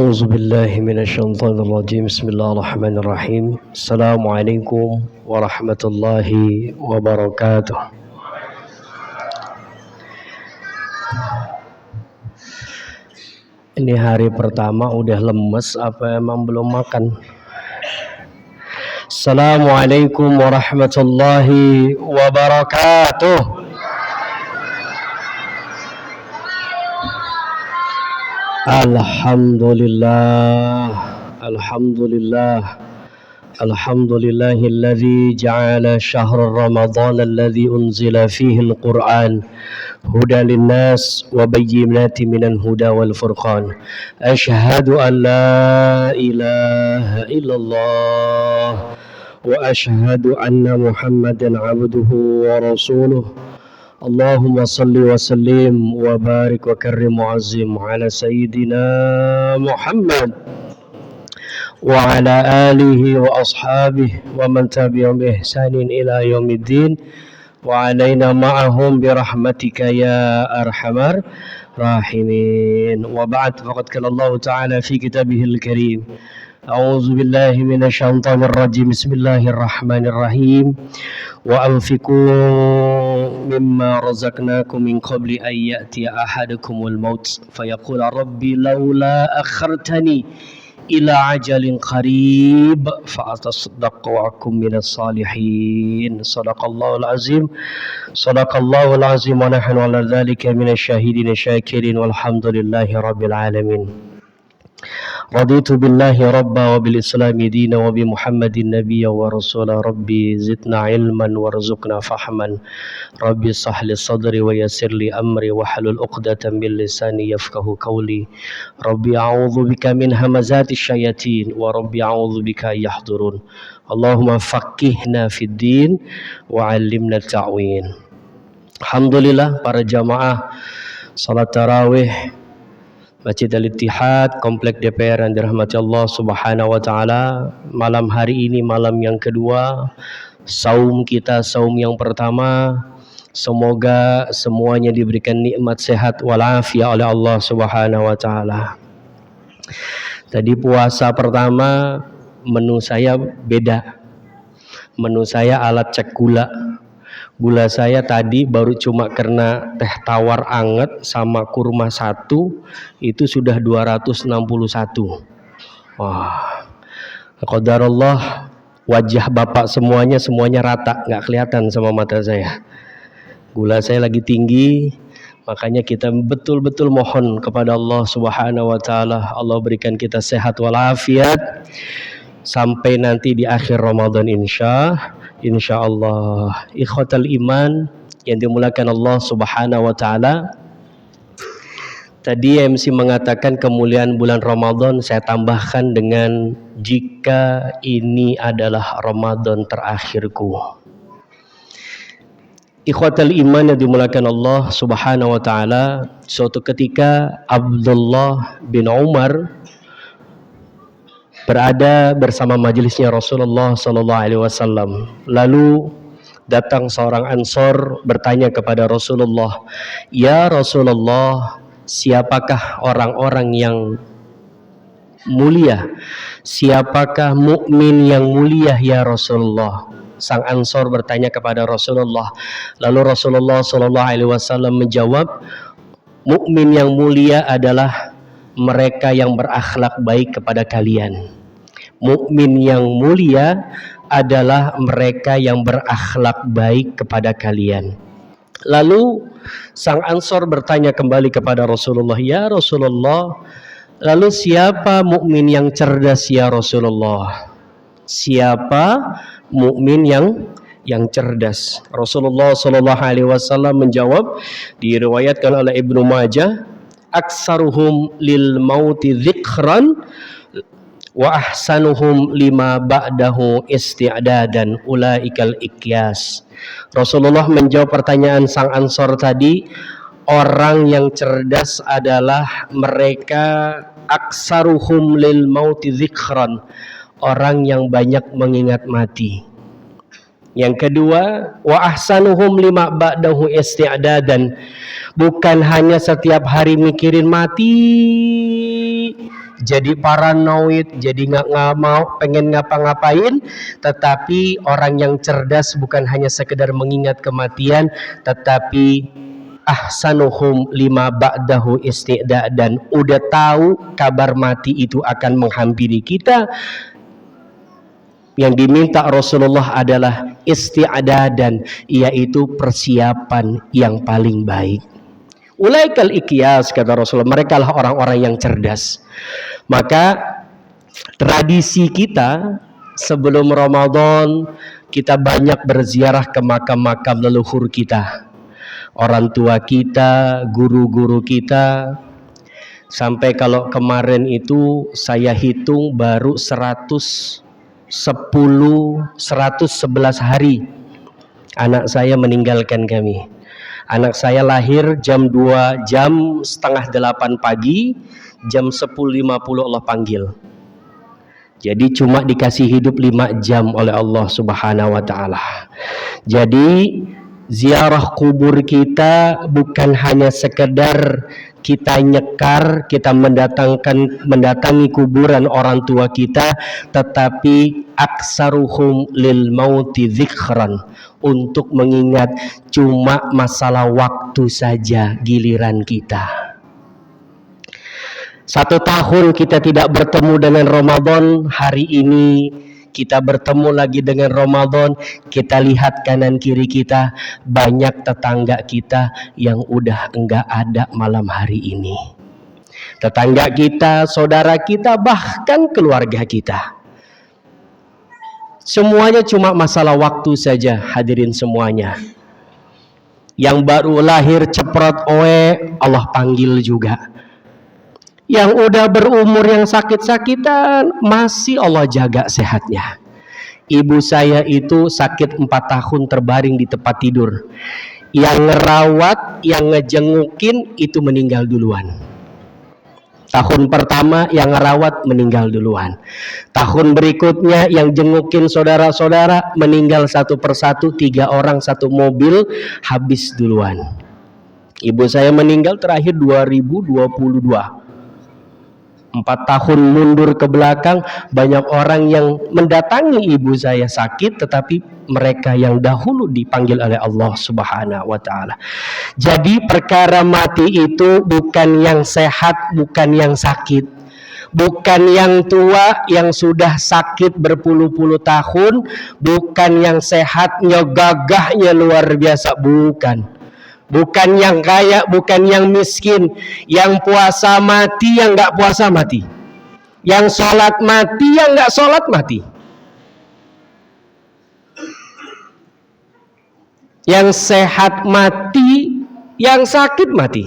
أعوذ بالله من الشيطان الرجيم بسم الله الرحمن الرحيم السلام عليكم ورحمة الله وبركاته. Ini hari pertama udah lemes apa emang belum makan? Assalamualaikum warahmatullahi wabarakatuh. Alhamdulillah, alhamdulillah, alhamdulillahilladzi ja'ala syahra ramadhan alladzi unzila fihi al-Qur'an hudan linnas wa bayyinatin minal huda wal furqan. Asyhadu an la ilaha illallah wa asyhadu anna Muhammadan 'abduhu wa rasuluh. Allahumma salli wa sallim wa barik wa karrim mu'azzim ala sayyidina Muhammad wa ala alihi wa ashabihi wa man tabi'ahum bi ihsanin ila yaumiddin wa alaina ma'ahum bi rahmatika ya arhamar rahimin. Wa ba'd, faqad qala Allah ta'ala fi kitabihil karim. A'udzu billahi minasy syaithanir rajim. Bismillahirrahmanir rahim. Wa anfiqu mimma razaqnakum min qabli an ya'tiya ahadakumul maut fayaqula rabbi laula akhartani ila ajalin qarib fa atasaddaq wa akum minas salihin. Shadaqallahul azim. Shadaqallahul azim wa nahnu ala dzalika minasy syahidin syakirin walhamdulillahi rabbil alamin. Raditu billahi rabba wa bil islami dina wa bi muhammadin nabiyya wa rasula. Rabbi zidna ilman warzuqna fahman. Rabbi sahli sadri wa yassir li amri wa halul uqdatan min lisani yafqahu qawli. Rabbi a'udzu bika min hamazati syayatin wa rabbi a'udzu bika yahdurun. Allahumma faqihna fid din wa 'allimna ta'win. Alhamdulillah, para jamaah salat tarawih Masjid Al-Ittihad Komplek DPR yang dirahmati Allah Subhanahu wa taala. Malam hari ini malam yang kedua saum kita, saum yang pertama. Semoga semuanya diberikan nikmat sehat walafiat oleh Allah Subhanahu wa taala. Tadi puasa pertama menu saya beda. Menu saya alat cek gula. Gula saya tadi baru cuma karena teh tawar anget sama kurma satu itu sudah 261. Wah, qadarullah, wajah bapak semuanya rata, nggak kelihatan sama mata saya. Gula saya lagi tinggi, makanya kita betul-betul mohon kepada Allah Subhanahu wa taala, Allah berikan kita sehat walafiat sampai nanti di akhir Ramadan insyaallah. Ikhwatal iman yang dimulakan Allah Subhanahu wa taala. Tadi MC mengatakan kemuliaan bulan Ramadan, saya tambahkan dengan jika ini adalah Ramadan terakhirku. Ikhwatal iman yang dimulakan Allah Subhanahu wa taala, suatu ketika Abdullah bin Umar berada bersama majelisnya Rasulullah sallallahu alaihi wasallam. Lalu datang seorang Ansor bertanya kepada Rasulullah, "Ya Rasulullah, siapakah orang-orang yang mulia? Siapakah mukmin yang mulia ya Rasulullah?" Sang Ansor bertanya kepada Rasulullah. Lalu Rasulullah sallallahu alaihi wasallam menjawab, "Mukmin yang mulia adalah mereka yang berakhlak baik kepada kalian." Mukmin yang mulia adalah mereka yang berakhlak baik kepada kalian. Lalu sang Ansor bertanya kembali kepada Rasulullah, "Ya Rasulullah, lalu siapa mukmin yang cerdas ya Rasulullah? Siapa mukmin yang cerdas?" Rasulullah sallallahu alaihi wasallam menjawab, diriwayatkan oleh Ibnu Majah, "Aksaruhum lil mauti dzikran wa ahsanuhum lima ba'dahu isti'dadan ulaikal ikyas." Rasulullah menjawab pertanyaan sang Ansor tadi, orang yang cerdas adalah mereka aksaruhum lil mauti dzikran, orang yang banyak mengingat mati. Yang kedua, wa ahsanuhum lima ba'dahu isti'dadan, bukan hanya setiap hari mikirin mati jadi paranoid, jadi nggak mau pengen ngapa-ngapain. Tetapi orang yang cerdas bukan hanya sekedar mengingat kematian, tetapi ahsanuhum lima ba'dahu isti'da, dan udah tahu kabar mati itu akan menghampiri kita. Yang diminta Rasulullah adalah isti'dadan, yaitu persiapan yang paling baik. Ulaikal ikyas, kata Rasulullah, mereka lah orang-orang yang cerdas. Maka tradisi kita sebelum Ramadan, kita banyak berziarah ke makam-makam leluhur kita, orang tua kita, guru-guru kita. Sampai kalau kemarin itu saya hitung baru 111 hari anak saya meninggalkan kami. Anak saya lahir jam 7:30 pagi, jam 10:50 Allah panggil. Jadi cuma dikasih hidup 5 jam oleh Allah Subhanahu wa taala. Jadi ziarah kubur kita bukan hanya sekedar kita nyekar, kita mendatangi kuburan orang tua kita, tetapi aksaruhum lil mauti dzikran, untuk mengingat cuma masalah waktu saja giliran kita. 1 tahun kita tidak bertemu dengan Ramadan, hari ini kita bertemu lagi dengan Ramadan. Kita lihat kanan kiri kita, banyak tetangga kita yang udah enggak ada malam hari ini. Tetangga kita, saudara kita, bahkan keluarga kita. Semuanya cuma masalah waktu saja, hadirin semuanya. Yang baru lahir ceprot oe, Allah panggil juga. Yang udah berumur, yang sakit-sakitan, masih Allah jaga sehatnya. Ibu saya itu sakit 4 tahun terbaring di tempat tidur. Yang ngerawat, yang ngejengukin itu meninggal duluan. Tahun pertama yang ngerawat meninggal duluan. Tahun berikutnya yang jengukin saudara-saudara meninggal satu persatu, 3 orang 1 mobil, habis duluan. Ibu saya meninggal terakhir 2022. 4 tahun mundur ke belakang, banyak orang yang mendatangi ibu saya sakit, tetapi mereka yang dahulu dipanggil oleh Allah Subhanahu wa taala. Jadi perkara mati itu bukan yang sehat, bukan yang sakit, bukan yang tua yang sudah sakit berpuluh-puluh tahun, bukan yang sehatnya gagahnya luar biasa, bukan. Bukan yang kaya, bukan yang miskin, yang puasa mati, yang nggak puasa mati, yang sholat mati, yang nggak sholat mati, yang sehat mati, yang sakit mati,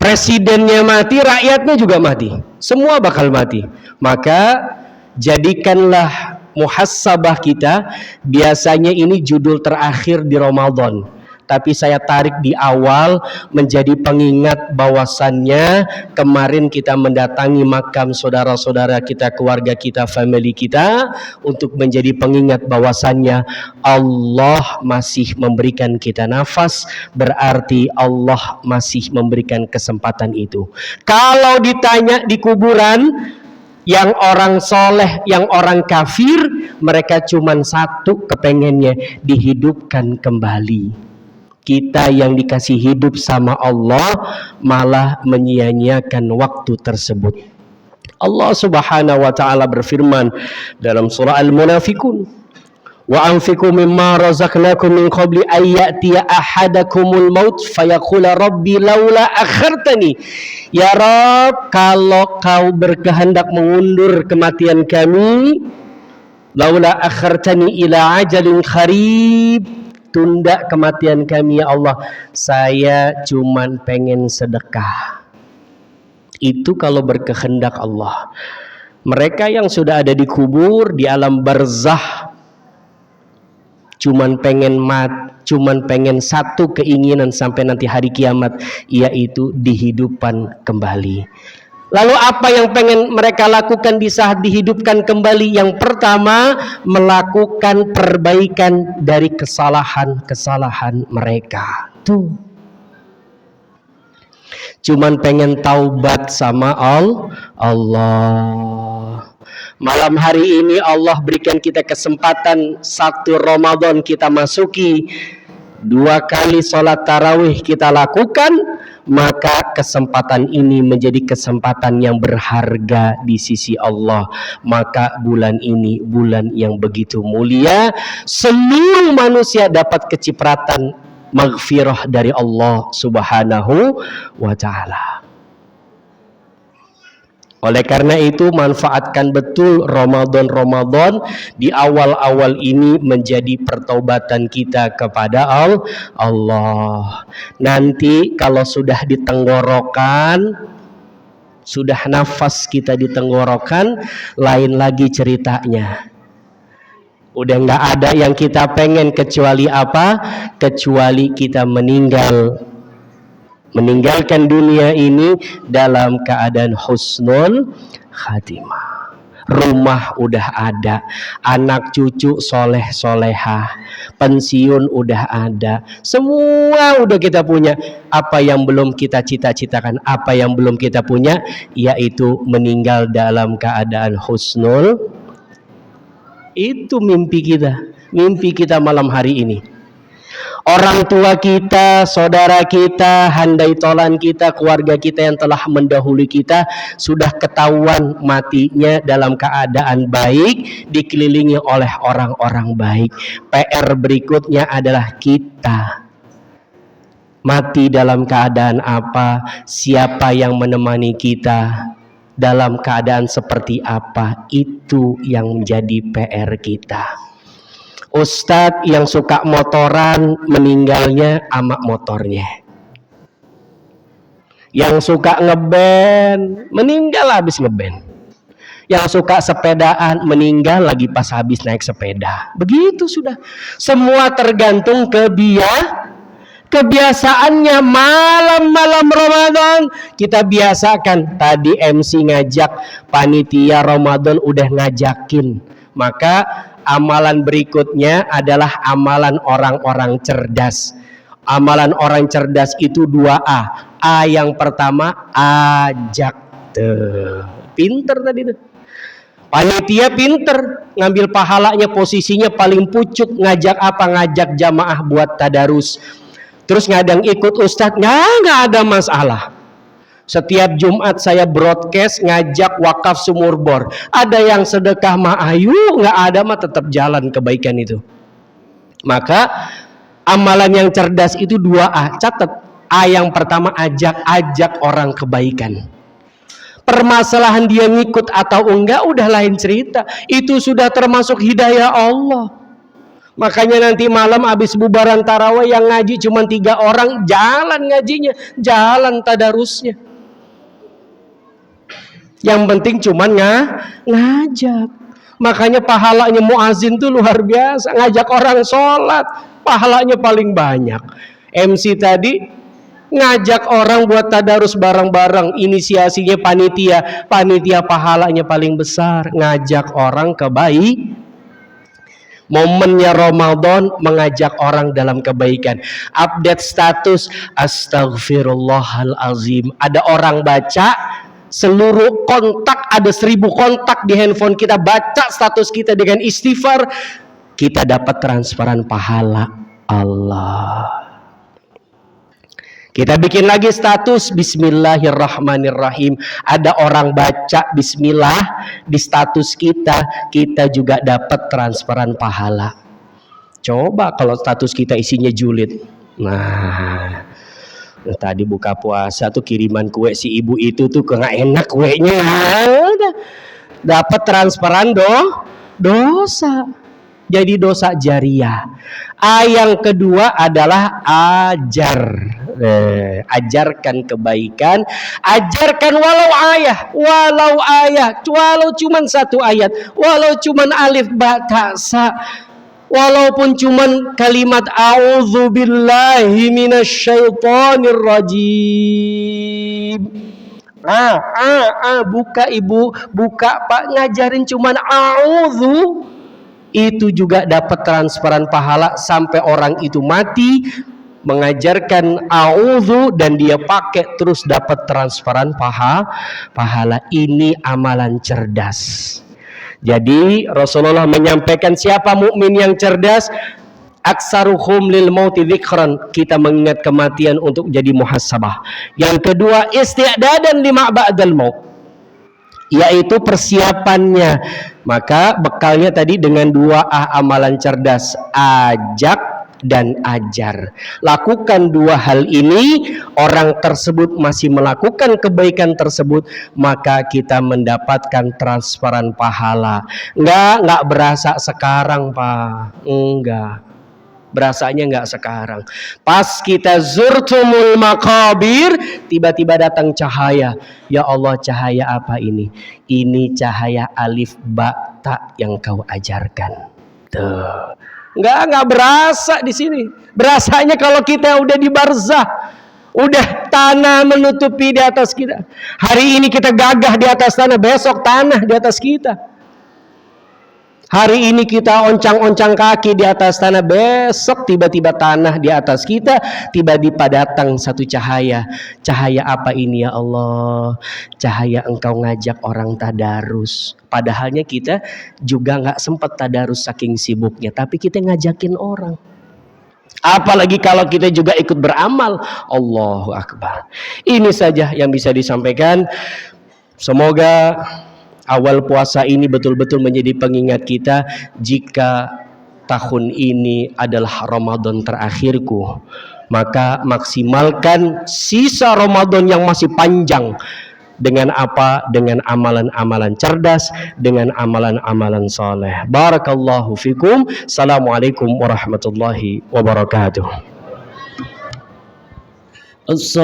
presidennya mati, rakyatnya juga mati, semua bakal mati. Maka jadikanlah muhasabah kita, biasanya ini judul terakhir di Ramadan, tapi saya tarik di awal menjadi pengingat bahwasannya kemarin kita mendatangi makam saudara-saudara kita, keluarga kita, family kita, untuk menjadi pengingat bahwasannya Allah masih memberikan kita nafas, berarti Allah masih memberikan kesempatan itu. Kalau ditanya di kuburan, yang orang soleh, yang orang kafir, mereka cuman satu kepengennya, dihidupkan kembali. Kita yang dikasih hidup sama Allah malah menyia-nyiakan waktu tersebut. Allah Subhanahu wa taala berfirman dalam surah Al-Munafiqun, wa anfiqu mimma razaqnakum min qabli an ya'tiya ahadakumul maut fayaqula rabbi laula akhartani. Ya Rabb, kalau kau berkehendak mengundur kematian kami, laula akhartani ila ajalin qarib, tunda kematian kami ya Allah, saya cuman pengen sedekah. Itu kalau berkehendak Allah. Mereka yang sudah ada di kubur, di alam barzah, cuman pengen satu keinginan sampai nanti hari kiamat, yaitu dihidupkan kembali. Lalu apa yang pengen mereka lakukan di saat dihidupkan kembali? Yang pertama, melakukan perbaikan dari kesalahan-kesalahan mereka. Tuh. cuman pengen taubat sama Allah. Malam hari ini Allah berikan kita kesempatan 1 Ramadan kita masuki, 2 kali sholat tarawih kita lakukan, maka kesempatan ini menjadi kesempatan yang berharga di sisi Allah. Maka bulan ini bulan yang begitu mulia, seluruh manusia dapat kecipratan maghfirah dari Allah Subhanahu wa ta'ala. Oleh karena itu manfaatkan betul Ramadan di awal-awal ini menjadi pertaubatan kita kepada Allah. Nanti kalau sudah di tenggorokan, sudah nafas kita di tenggorokan, lain lagi ceritanya. Udah nggak ada yang kita pengen kecuali apa? Kecuali kita meninggalkan dunia ini dalam keadaan husnul khatimah. Rumah udah ada, anak cucu soleh solehah, pensiun udah ada, semua udah kita punya. Apa yang belum kita cita-citakan, apa yang belum kita punya, yaitu meninggal dalam keadaan husnul. Itu mimpi kita malam hari ini. Orang tua kita, saudara kita, handai tolan kita, keluarga kita yang telah mendahului kita sudah ketahuan matinya dalam keadaan baik, dikelilingi oleh orang-orang baik. PR berikutnya adalah kita mati dalam keadaan apa, siapa yang menemani kita, dalam keadaan seperti apa, itu yang menjadi PR kita. Ustadz yang suka motoran meninggalnya ama motornya. Yang suka ngeband meninggal habis ngeband. Yang suka sepedaan meninggal lagi pas habis naik sepeda. Begitu sudah. Semua tergantung kebiasaannya. Malam-malam Ramadan kita biasakan. Tadi MC ngajak, panitia Ramadan udah ngajakin. Maka amalan berikutnya adalah amalan orang-orang cerdas. Amalan orang cerdas itu 2A. A yang pertama, ajak. Tuh, pinter tadi tuh. Panitia pinter, ngambil pahalanya posisinya paling pucuk. Ngajak apa? Ngajak jamaah buat tadarus. Terus ngadang ikut ustadz, nggak ada masalah. Setiap Jumat saya broadcast ngajak wakaf sumur bor. Ada yang sedekah mah ayu, nggak ada mah tetap jalan kebaikan itu. Maka amalan yang cerdas itu 2A. Catat. A yang pertama ajak orang kebaikan. Permasalahan dia ngikut atau enggak udah lain cerita. Itu sudah termasuk hidayah Allah. Makanya nanti malam habis bubaran tarawih yang ngaji cuma 3 orang, jalan ngajinya, jalan tadarusnya. Yang penting cuman ngajak. Makanya pahalanya muazin tuh luar biasa. Ngajak orang sholat, pahalanya paling banyak. MC tadi ngajak orang buat tadarus bareng-bareng. Inisiasinya panitia. Panitia pahalanya paling besar. Ngajak orang ke baik. Momennya Ramadan mengajak orang dalam kebaikan. Update status, astagfirullahalazim. Ada orang baca, seluruh kontak, ada 1000 kontak di handphone kita, baca status kita dengan istighfar, kita dapat transferan pahala Allah. Kita bikin lagi status Bismillahirrahmanirrahim. Ada orang baca Bismillah di status kita, kita juga dapat transferan pahala. Coba kalau status kita isinya julid. Nah, tadi buka puasa tuh kiriman kue si ibu itu tuh nggak enak kuenya. Dapat transferan dosa. Jadi dosa jariah. A yang kedua adalah ajarkan kebaikan, ajarkan walau cuman 1 ayat, walau cuman alif ba ta sa, walaupun cuman kalimat a'udzubillahi minasyaitonir rajim. Buka ibu, buka pak, ngajarin cuman a'udzu, itu juga dapat transferan pahala sampai orang itu mati mengajarkan a'udzu dan dia pakai terus dapat transferan pahala. Ini amalan cerdas. Jadi Rasulullah menyampaikan siapa mukmin yang cerdas, aksaruhum lil mauti dzikran, kita mengingat kematian untuk jadi muhasabah. Yang kedua, isti'dadan lima ba'dal maut, yaitu persiapannya. Maka bekalnya tadi dengan 2A amalan cerdas, ajak dan ajar. Lakukan 2 hal ini, orang tersebut masih melakukan kebaikan tersebut, maka kita mendapatkan transferan pahala. Enggak berasa sekarang, Pak. Enggak. Berasanya enggak sekarang. Pas kita zurtumul maqabir, tiba-tiba datang cahaya. Ya Allah, cahaya apa ini? Ini cahaya alif ba ta yang kau ajarkan. Tuh. Enggak berasa di sini. Berasanya kalau kita udah di barzah, udah tanah menutupi di atas kita. Hari ini kita gagah di atas tanah, besok tanah di atas kita. Hari ini kita oncang-oncang kaki di atas tanah, besok tiba-tiba tanah di atas kita, tiba-tiba datang satu cahaya. Cahaya apa ini ya Allah? Cahaya engkau ngajak orang tadarus. Padahalnya kita juga nggak sempat tadarus saking sibuknya, tapi kita ngajakin orang. Apalagi kalau kita juga ikut beramal. Allahu Akbar. Ini saja yang bisa disampaikan. Semoga awal puasa ini betul-betul menjadi pengingat kita, jika tahun ini adalah Ramadan terakhirku, maka maksimalkan sisa Ramadan yang masih panjang. Dengan apa? Dengan amalan-amalan cerdas, dengan amalan-amalan soleh. Barakallahu fikum. Assalamualaikum warahmatullahi wabarakatuh.